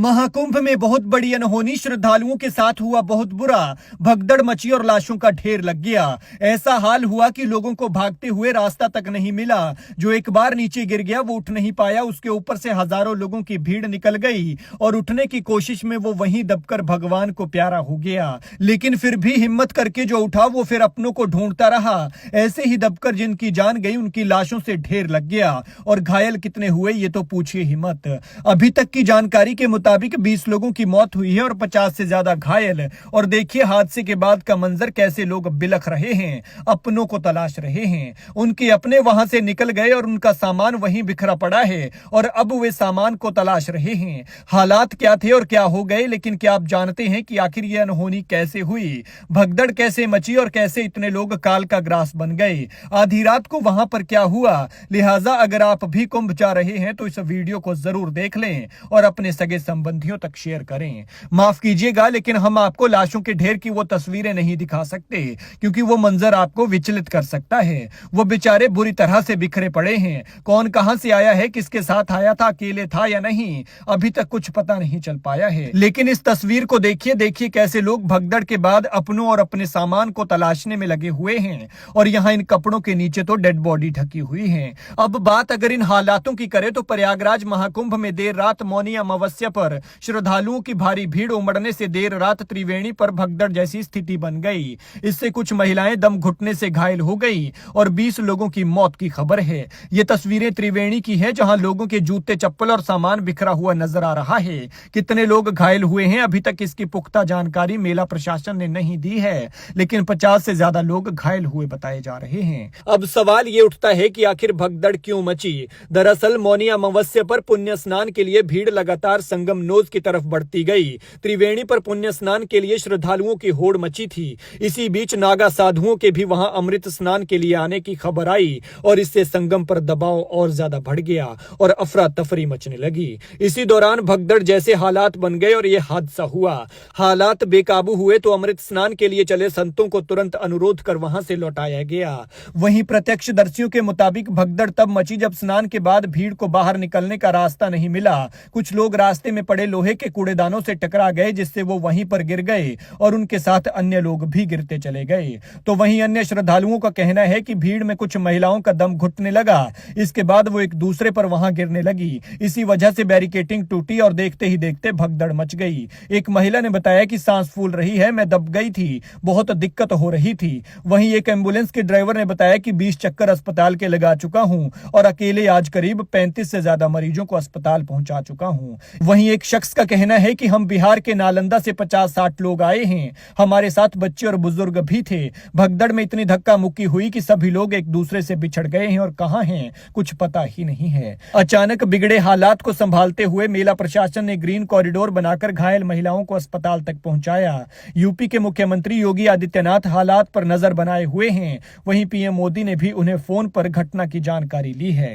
महाकुंभ में बहुत बड़ी अनहोनी, श्रद्धालुओं के साथ हुआ बहुत बुरा। भगदड़ मची और लाशों का ढेर लग गया। ऐसा हाल हुआ कि लोगों को भागते हुए रास्ता तक नहीं मिला। जो एक बार नीचे गिर गया वो उठ नहीं पाया। उसके ऊपर से हजारों लोगों की भीड़ निकल गई और उठने की कोशिश में वो वहीं दबकर भगवान को प्यारा हो गया। लेकिन फिर भी हिम्मत करके जो उठा वो फिर अपनों को ढूंढता रहा। ऐसे ही दबकर जिनकी जान गई उनकी लाशों से ढेर लग गया। और घायल कितने हुए ये तो पूछिए ही मत। अभी तक की जानकारी के मुताबिक 20 लोगों की मौत हुई है और 50 से ज्यादा घायल। और देखिए हादसे के बाद का मंजर, कैसे लोग बिलख रहे हैं, अपनों को तलाश रहे हैं। उनके अपने वहां से निकल गए और उनका सामान वहीं बिखरा पड़ा है और अब वे सामान को तलाश रहे हैं। हालात क्या थे और क्या हो गए, लेकिन क्या आप जानते हैं कि आखिर यह अनहोनी कैसे हुई, भगदड़ कैसे मची और कैसे इतने लोग काल का ग्रास बन गए। आधी रात को वहां पर क्या हुआ। लिहाजा अगर आप भी कुंभ जा रहे हैं तो इस वीडियो को जरूर देख लें और अपने सगे संबंधियों तक शेयर करें। माफ कीजिएगा लेकिन हम आपको लाशों के ढेर की वो तस्वीरें नहीं दिखा सकते, क्योंकि वो मंजर आपको विचलित कर सकता है। वो बेचारे बुरी तरह से बिखरे पड़े हैं। कौन कहां से आया है, किसके साथ आया था, अकेले था या नहीं, अभी तक कुछ पता नहीं चल पाया है। लेकिन इस तस्वीर को देखिए कैसे लोग भगदड़ के बाद अपनों और अपने सामान को तलाशने में लगे हुए हैं। और यहाँ इन कपड़ों के नीचे तो डेड बॉडी ढकी हुई है। अब बात अगर इन हालातों की करें तो प्रयागराज महाकुंभ में देर रात मौनी अमावस्या पर श्रद्धालुओं की भारी भीड़ उमड़ने से देर रात त्रिवेणी पर भगदड़ जैसी स्थिति बन गई। इससे कुछ महिलाएं दम घुटने से घायल हो गई और 20 लोगों की मौत की खबर है। ये तस्वीरें त्रिवेणी की है, जहां लोगों के जूते चप्पल और सामान बिखरा हुआ नजर आ रहा है। कितने लोग घायल हुए हैं अभी तक इसकी पुख्ता जानकारी मेला प्रशासन ने नहीं दी है, लेकिन 50 से ज्यादा लोग घायल हुए बताए जा रहे हैं। अब सवाल ये उठता है कि आखिर भगदड़ क्यों मची। दरअसल मौनी अमावस्या पर पुण्य स्नान के लिए भीड़ लगातार संगम नोज की तरफ बढ़ती गई। त्रिवेणी पर पुण्य स्नान के लिए श्रद्धालुओं की होड़ मची थी। इसी बीच नागा साधुओं के भी वहां अमृत स्नान के लिए आने की खबर आई और इससे संगम पर दबाव और ज्यादा बढ़ गया और अफरा तफरी मचने लगी। इसी दौरान भगदड़ जैसे हालात बन गए और यह हादसा हुआ। हालात बेकाबू हुए तो अमृत स्नान के लिए चले संतों को तुरंत अनुरोध कर वहां से लौटाया गया। वहीं प्रत्यक्षदर्शियों के मुताबिक भगदड़ तब मची जब स्नान के बाद भीड़ को बाहर निकलने का रास्ता नहीं मिला। कुछ लोग रास्ते में पड़े लोहे के कूड़ेदानों से टकरा गए, जिससे वो वहीं पर गिर गए और उनके साथ अन्य लोग भी गिरते चले गए। तो वहीं अन्य श्रद्धालुओं का कहना है कि भीड़ में कुछ महिलाओं का दम घुटने लगा। इसके बाद वो एक दूसरे पर वहां गिरने लगी। इसी वजह से बैरिकेटिंग टूटी और देखते ही देखते भगदड़ मच गई। एक महिला ने बताया कि सांस फूल रही है, मैं दब गई थी, बहुत दिक्कत हो रही थी। वहीं एक एम्बुलेंस के ड्राइवर ने बताया कि 20 चक्कर अस्पताल के लगा चुका हूं और अकेले आज करीब 35 से ज्यादा मरीजों को अस्पताल पहुंचा चुका हूं। वहीं एक शख्स का कहना है कि हम बिहार के नालंदा से 50-60 लोग आए हैं, हमारे साथ बच्चे और बुजुर्ग भी थे। भगदड़ में इतनी धक्का मुक्की हुई कि सभी लोग एक दूसरे से बिछड़ गए हैं और कहां हैं कुछ पता ही नहीं है। अचानक बिगड़े हालात को संभालते हुए मेला प्रशासन ने ग्रीन कॉरिडोर बनाकर घायल महिलाओं को अस्पताल तक पहुंचाया। यूपी के मुख्यमंत्री योगी आदित्यनाथ हालात पर नजर बनाए हुए हैं। वहीं पीएम मोदी ने भी उन्हें फोन पर घटना की जानकारी ली है।